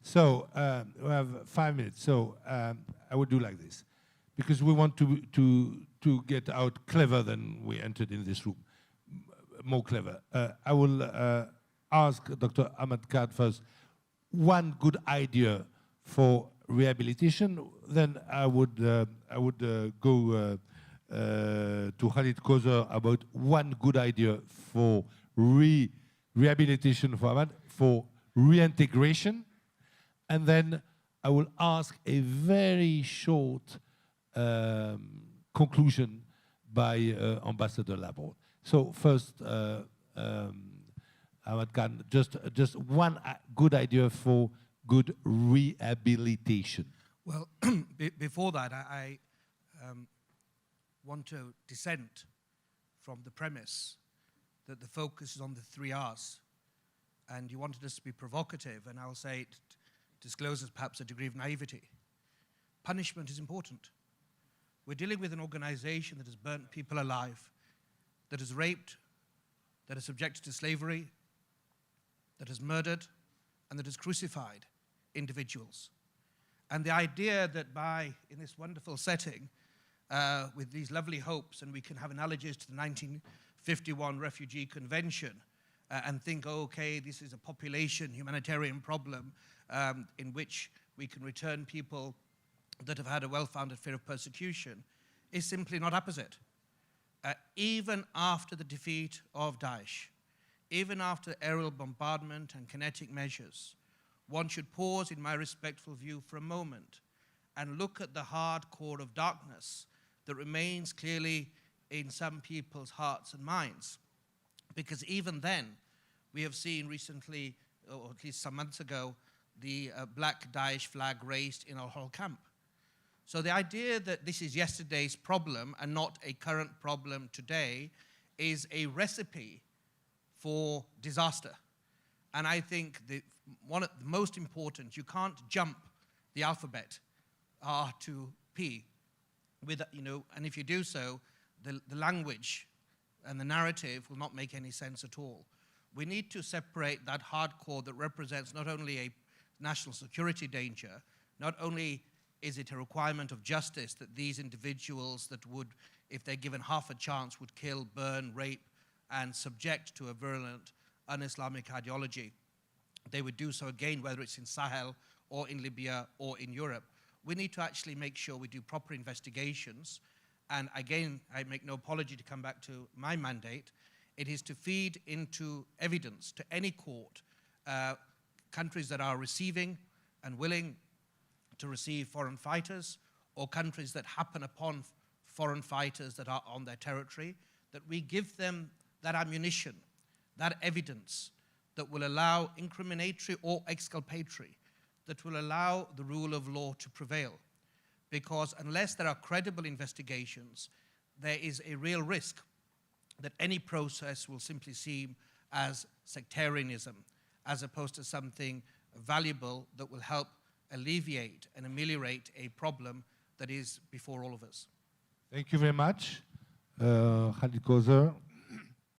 So we have 5 minutes. So I would do like this, because we want to get out clever than we entered in this room, more clever. I will ask Dr. Ahmad Khan first one good idea for rehabilitation. Then I would go to Khalid Kozer about one good idea for rehabilitation for Ahmad, for reintegration. And then I will ask a very short conclusion by Ambassador Laborde. So first, Ahmad Khan, just one good idea for good rehabilitation. Well, before that, I want to dissent from the premise that the focus is on the 3 R's. And you wanted us to be provocative, and I'll say it discloses perhaps a degree of naivety. Punishment is important. We're dealing with an organization that has burnt people alive, that has raped, that has subjected to slavery, that has murdered, and that has crucified individuals. And the idea that in this wonderful setting, with these lovely hopes, and we can have analogies to the 1951 Refugee Convention, and think, oh, okay, this is a population humanitarian problem in which we can return people that have had a well-founded fear of persecution, is simply not opposite. Even after the defeat of Daesh, even after aerial bombardment and kinetic measures, one should pause, in my respectful view, for a moment and look at the hard core of darkness that remains clearly in some people's hearts and minds. Because even then, we have seen recently, or at least some months ago, the black Daesh flag raised in our whole camp. So the idea that this is yesterday's problem and not a current problem today is a recipe for disaster. And I think one of the most important, you can't jump the alphabet R to P, and if you do so, the language and the narrative will not make any sense at all. We need to separate that hardcore that represents not only a national security danger, not only is it a requirement of justice that these individuals that would, if they're given half a chance, would kill, burn, rape, and subject to a virulent un-Islamic ideology. They would do so again, whether it's in Sahel or in Libya or in Europe. We need to actually make sure we do proper investigations. And again, I make no apology to come back to my mandate. It is to feed into evidence to any court countries that are receiving and willing to receive foreign fighters, or countries that happen upon foreign fighters that are on their territory, that we give them that ammunition, that evidence that will allow incriminatory or exculpatory, that will allow the rule of law to prevail. Because unless there are credible investigations, there is a real risk that any process will simply seem as sectarianism, as opposed to something valuable that will help alleviate and ameliorate a problem that is before all of us. Thank you very much, Khalid Kozer.